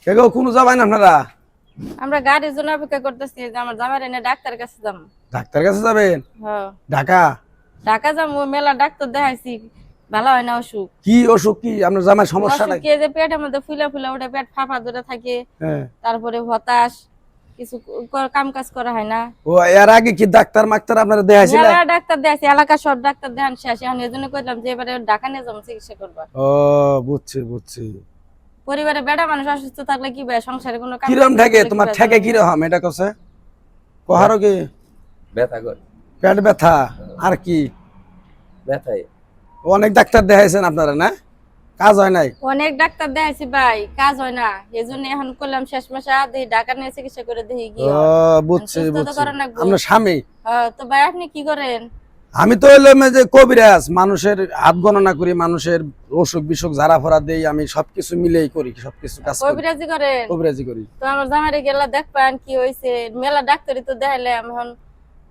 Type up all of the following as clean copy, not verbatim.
কেগো কোনো যাবেন আপনারা? আমরা গাড়ির জন্য অপেক্ষা করতেছি যে আমার জামাই এনে ডাক্তারের কাছে যাবো। ডাক্তার কাছে যাবেন? হ্যাঁ ঢাকা? ঢাকা যাবো, মেলা ডাক্তার দেখাইছি, ভালো হয় না অসুখ। কি অসুখ? কি আপনার জামাই সমস্যাটা অসুখ কি যে পেটের মধ্যে ফুলা ফুলা ওঠে, পেট ফাঁপা ধরে থাকে, হ্যাঁ। তারপরে হতাশ, কিছু কাম কাজ করা হয় না। ও এর আগে কি ডাক্তার মাক্তার আপনারা দেখাইছিলেন? মেলা ডাক্তার দেখাইছি, এলাকার সব ডাক্তার দেখান শেষ। এখন এই জন্য কইলাম যে এবারে ঢাকা নিয়ে যাবো চিকিৎসা করবা। ও বুঝছি বুঝছি। পরিবারে বেটা মানুষ অসুস্থ থাকলে কি ভাই সংসারে কোনো কাম কিরম ঠেকে তোমার? ঠেকে কিরকম এটা কছে? কহারো কি ব্যথা করে, পেট ব্যথা আর কি? ব্যথায় অনেক ডাক্তার দেখাইছেন আপনারা না? কাজ হয় নাই? অনেক ডাক্তার দেখাইছি ভাই, কাজ হয় না। এই জন্য এখন করলাম শেষ মাসে দেখি ঢাকা নিয়ে চিকিৎসা করে দেখি কি ও হয়। বুঝছি সুস্থ তো বুঝছি। করার লাগবো। আপনার স্বামী? তো ভাই আপনি কি করেন? আমি তো হইলাম এই যে কবিরাজ, মানুষের হাত গণনা করি, মানুষের অসুখ বিসুখ ঝাড়া ফোড়া দেই, আমি সবকিছু মিলেই করি, সবকিছু কাজ করি, কবিরাজি করেন? কবিরাজি করি। তো আমার জামাইরে গেলা দেখবেন কি হয়েছে। মেলা ডাক্তারই তো দেখাইলাম, এখন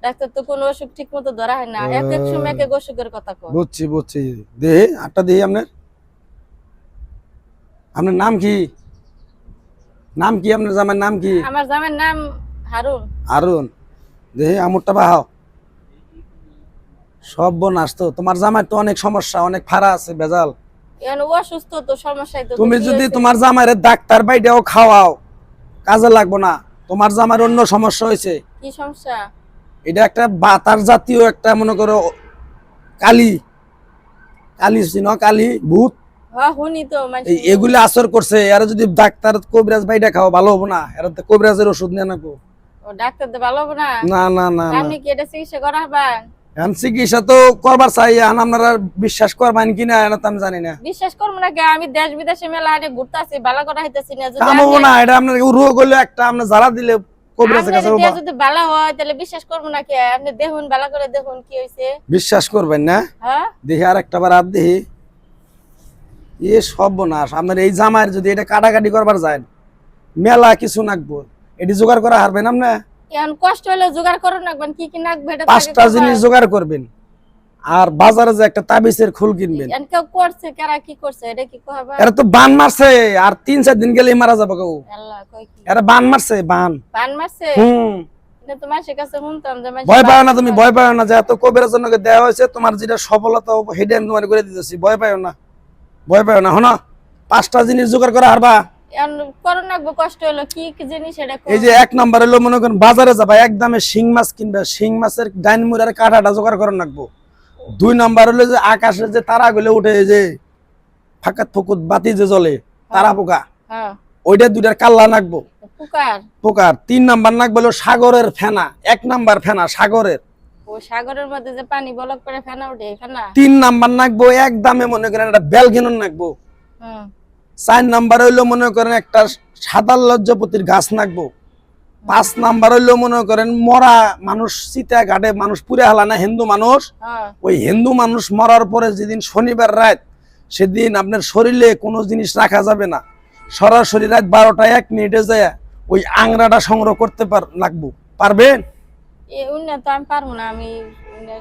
ডাক্তার তো কোনো অসুখ ঠিক মতো ধরা হয় না, এক এক সময় এক এক অসুখের কথা কয়। বুঝছি বুঝছি। দেহে আটটা দেহি। আপনার আপনার নাম কি? নাম কি আপনার জামাইয়ের নাম কি? আমার জামাইয়ের নাম হারুন। আরুন। দেহে আমুরটা বাহাও। সব বোন আসতো। তোমার জামাই তো অনেক সমস্যা, অনেক ফাড়া আছে, ভেজাল। এখন ও অসুস্থ তো, সমস্যাই তো। তুমি কি যদি হয়েছে? তোমার জামাইয়ের ডাক্তার বাইটাও খাওয়াও, কাজে লাগবো না। তোমার জামাইয়ের অন্য সমস্যা হয়েছে। কি সমস্যা? এটা একটা বাতার জাতীয় একটা, মনে করো কালি, কালি চিনো? কালি ভূত, হ্যাঁ শুনি তো মানুষ। এগুলি আসর করছে। এরা যদি ডাক্তার কবিরাজ বাইটা খাও ভালো হবো না? এরা তো কবিরাজের ওষুধ নিয়ে নাকো। ও ডাক্তার তো ভালো হবে না? না না না না। আপনি কি এটা চিকিৎসা করা হবেন? এখন চিকিৎসা তো করবার চাই, এখন আপনারা বিশ্বাস করবেন কিনা এটা তো আমি জানি না। বিশ্বাস করবো না কে? আমি দেশ বিদেশে মেলা হাটে ঘুরতে আসি, ভালো করা হইতেছি না। যদি কাম হবো না এটা। আপনার রোগ হলে একটা আপনার জ্বালা দিলে কবিরাজের কাছে আপনি হবো। যদি ভালো হয় তাহলে বিশ্বাস করবো না কে? আপনি দেখুন, ভালো করে দেখুন কি হয়েছে। বিশ্বাস করবেন না? হ্যাঁ দেখি আর একটা বার আর দেখি। এ সর্বনাশ। আপনার এই জামাইয়ের যদি এটা কাটাকাটি করবার যায়, মেলা কিছু নাকবো। এটি জোগাড় করা হারবেন আপনি? এখন কষ্ট হলে জোগাড় করুন রাখবেন, কি কি নাকবে এটা তো আগে পাঁচটা করবা। জিনিস জোগাড় করবেন, আর বাজারে যে একটা তাবিজের খোল কিনবেন। এখন কেউ করছে, কারা কি করছে এটা কি কহবা? এরা তো বান মারছে, আর 3-4 দিন গেলেই মারা যাবে কেউ। আল্লাহ কই কি এরা বান মারছে, বান। পান মারছে? এটা তো মানুষের কাছে শুনতাম যে মানুষ ভয় পাও না, তুমি ভয় পাও না। যে এত কবিরাজ জন্য দেওয়া হয়েছে, তোমার যেটা সফলতা হেডে আমি তোমার করে দিতেছি। ভয় পাও না, ভয় পাও না। হনো 5টা জিনিস জোগাড় করা হারবা। এখন করুন রাখবো, কষ্ট হলো কি কি জিনিস এটা এই যে 1 নাম্বার হলো, মনে করেন বাজারে যাবা, একদমে শিং মাছ কিনবা, শিং মাছের ডাইন মুড়ার কাঁটাটা জোগাড় করার রাখবো। 2 নাম্বার হলো যে আকাশের যে তারা গুলো উঠে, এই যে ফাঁকাত ফুকুত বাতি যে জ্বলে, তারা পোকা, হ্যাঁ ওইটা 2টার কাল্লা নাকবো, পুকার। পোকার। 3 নাম্বার নাকবো হলো সাগরের ফেনা। 1 নাম্বার ফেনা সাগরের। ও সাগরের মধ্যে যে পানি বলক করে ফেনা উঠে, ফেনা। 3 নাম্বার নাকবো একদমে, মনে করেন একটা বেলঘিনন নাকবো। হুম 4 নাম্বার হইলো মনে করেন একটা সাদাল লজ্জাপতির গাছ নাকবো। 5 নাম্বার হইলো মনে করেন মরা মানুষ, চিতা ঘাটে মানুষ পুড়ে হালা না, হিন্দু মানুষ, হ্যাঁ ওই হিন্দু মানুষ মরার পরে যেদিন শনিবার রাত, সেদিন আপনার শরীরে কোনো জিনিস রাখা যাবে না। সরাসরি রাত 12টা 1 মিনিটে যায় ওই আংরাটা সংগ্রহ করতে লাগবো। পারবেন? এই উন্নত আমি পারবো না। আমি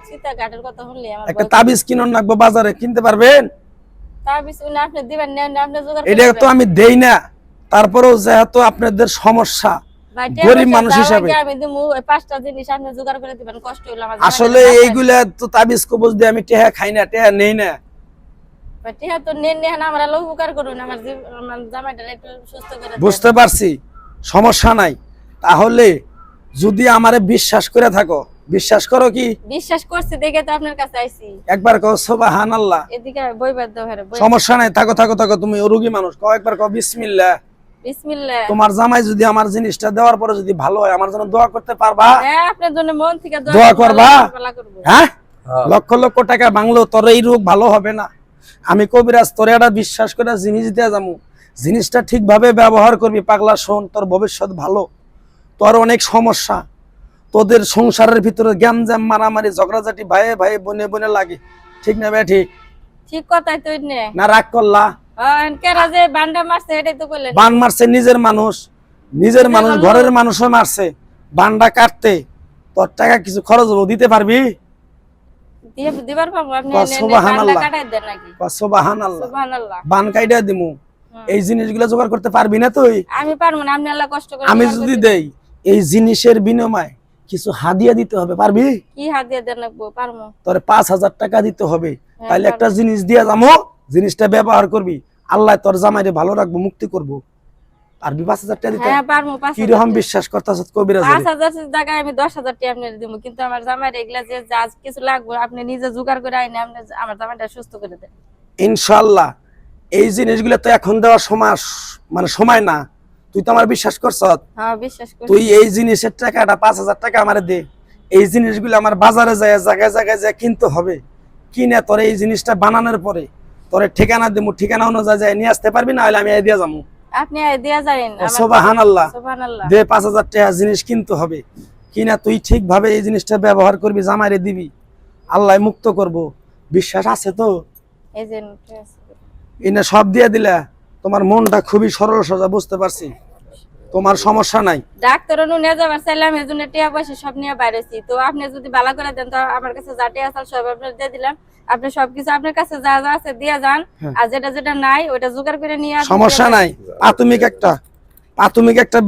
সীতা ঘাটের কথা শুনলে আমার একটা ভয় তাবিজ কিনুন লাগবো, বাজারে কিনতে পারবেন? তাবিজ উনি আপনি দিবেন না, আপনি জোগাড় করে এটা তো দিবেন। আমি দেই না, তারপরেও যেহেতু আপনাদের সমস্যা, ভাই, গরিব টাকা মানুষ পয়সা হিসাবে দেওয়ার আগে আমি দিমু, ওই 5টা জিনিস আপনি জোগাড় করে দিবেন, কষ্ট হইলো আমার। আসলে এইগুলা তো তাবিজ কবজ দিয়ে আমি টেহা খাই না, টেহা নেই না। টিহা তো নেন নেন, আমার আলো উপকার করুন, আমার আমার জামাইটা একটু সুস্থ করে দেন। বুঝতে পারছি, সমস্যা নাই। তাহলে যদি আমারে বিশ্বাস করে থাকো, বিশ্বাস করো কি? বিশ্বাস করছি দেখে তো আপনার কাছে আইছি। একবার কও সুবহানাল্লাহ। এদিকে বইবার দাও হেরে বই। সমস্যা নাই, থাকো থাকো থাকো। তুমি রোগী মানুষ, কও একবার কও বিসমিল্লাহ। বিসমিল্লাহ। তোমার জামাই যদি আমার জিনিসটা দেওয়ার পরে যদি ভালো হয়, আমার জন্য দোয়া করতে পারবা? হ্যাঁ আপনার জন্য মন থেকে দোয়া করবা? করব। হ্যাঁ, হ্যাঁ। লক্ষ লক্ষ টাকা বাংলো, তোর এই রোগ ভালো হবে না। আমি কবিরাজ, তোর এটা বিশ্বাস করে জিনিস দিয়ে যাবো, জিনিসটা ঠিকভাবে ব্যবহার করবি। পাগলা শোন, তোর ভবিষ্যৎ ভালো। তোর অনেক সমস্যা, তোদের সংসারের ভিতরে গ্যামজাম, মারামারি, ঝগড়াঝাটি, ভাইয়ে ভাইয়ে, বোনে বোনে লাগে, ঠিক না? ঠিক ঠিক কথাই তো নে। না? রাগ করলা? কেরা যে বান্ডা মারছে এটাই তো কইলেন। বান মারছে নিজের মানুষ, নিজের মানুষ, ঘরের মানুষও মারছে। বান্ডা কাটতে তোর টাকা কিছু খরচ হবো, দিতে পারবি? দিয়ে দিবার পাবো আপনি? সুবহানাল্লাহ। বান্ডা কাটাই দেন নাকি? সুবহানাল্লাহ। সুবহানাল্লাহ। বান কাইডা দিমু, এই জিনিসগুলো জোগাড় করতে পারবি না তুই? আমি পারবো না, আপনি আল্লাহ কষ্ট করে আমি জোগাড় যদি করে দেই এই জিনিসের বিনিময়ে কিছু হাদিয়া দিতে হবে, পারবি? কি হাত দিয়ে দেন রাখবো, পারবো। তোরে 5,000 টাকা দিতে হবে, হ্যাঁ, তাইলে একটা পারবো। জিনিস দিয়া যাবো, জিনিসটা ব্যবহার করবি, আল্লাহ তোর জামাইরে ভালো রাখবো, মুক্তি করবো। পারবি 5,000 টাকা দিতে? হ্যাঁ পারবো। 5,000 কিরকম বিশ্বাস করতেছ কবিরাজ? 5,000 জায়গায় আমি 10,000 টাকা আপনার দিব, কিন্তু আমার জামাই এগুলা যে যা কিছু লাগবে আপনি নিজে জোগাড় করে আইনে আপনি আমার জামাইটা সুস্থ করে দেন। ইনশাআল্লাহ এই জিনিসগুলো তো এখন দেওয়ার সময় মানে সময় না, তুই তো আমার বিশ্বাস করছ, হ্যাঁ বিশ্বাস করি। তুই এই জিনিসের টাকাটা 5,000 টাকা আমারে দে, এই জিনিসগুলো আমার বাজারে যায় জায়গায় জায়গায় যায় কিনতে হবে, কিনে তোর এই জিনিসটা বানানোর পরে তোরে ঠিকানা দেবো, ঠিকানা অনুযায়ী যায় নিয়ে আসতে পারবি, না হলে আমি দিয়ে যাবো। আপনি দিয়া যাবেন। সুবহানাল্লাহ। সুবহানাল্লাহ। দে 5,000 টাকা জিনিস কিনতে হবে, কিনা তুই ঠিকভাবে এই জিনিসটা ব্যবহার করবি, জামাইরে দিবি, আল্লাহ মুক্ত করব। বিশ্বাস আছে তো? এই যে ঠিক আছে। এনে সব দিয়ে দিলা, তোমার মনটা খুবই সরল সোজা, বুঝতে পারছি, তোমার সমস্যা নাই। ডাক্তার নিয়ে যাবার চাইলাম, এই জন্য টিয়া পয়সা সব নিয়ে বাইরেছি, তো আপনি যদি ভালো করে দেন তো আমার কাছে যা টিয়া আছে সব আপনার দিয়ে দিলাম, আপনি সবকিছু আপনার কাছে যা যা আছে দিয়ে যান, আর যেটা যেটা নাই ওটা জোগাড় করে নিয়ে আসবেন। সমস্যা নাই, প্রাথমিক একটা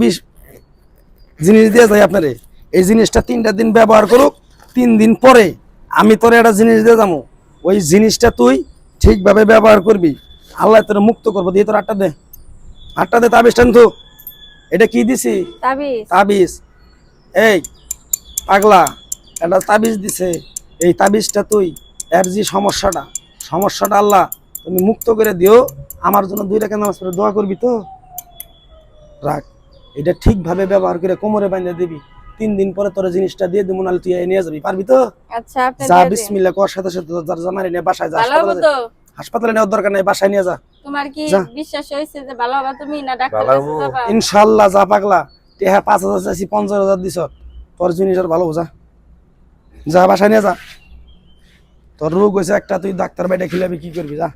জিনিস দিয়ে যাই আপনারে, এই জিনিসটা 3টা দিন ব্যবহার করুক, 3 দিন পরে আমি তোর একটা জিনিস দিয়ে যাবো, ওই জিনিসটা তুই ঠিকভাবে ব্যবহার করবি, আল্লাহ তোর মুক্ত করবো। দিয়ে তোর 8টা দে, 8টা দে। তাবিজটা তো এটা কি দিছি? তাবিজ। তাবিজ। এই পাগলা, একটা তাবিজ দিছে, এই তাবিজটা তুই এর যে সমস্যাটা আল্লাহ তুমি মুক্ত করে দিও, আমার জন্য 2 রাকাত নামাজ পড়ে দোয়া করবি তো? রাখ, এটা ঠিকভাবে ব্যবহার করে কোমরে বাঁধে দিবি, 3 দিন পরে তোর জিনিসটা দিয়ে দিব, নাহলে তুই নিয়ে যাবি, পারবি তো? আচ্ছা আপনি যা দিয়ে দিন। বিসমিল্লাহ কর, সাথে সাথে তোর জামাইরে নিয়ে বাসায় যা, ভালো হবে তো? হাসপাতালে নেওয়ার দরকার নাই, বাসায় নিয়ে যা। তোমার কি যা। বিশ্বাস হয়েছে যে ভালো হবে তুমি, না ডাক্তার ভালো কাছে হবো। যাবা? ইনশাআল্লাহ যা পাগলা, টেহা 5,000 চাইছি, 50,000 দিছ, তোর জিনিস আর ভালো যা, যা বাসায় নিয়ে যা। তোর রোগ হয়েছে একটা, তুই ডাক্তার বাইরে খিলাবি, কি করবি, যা।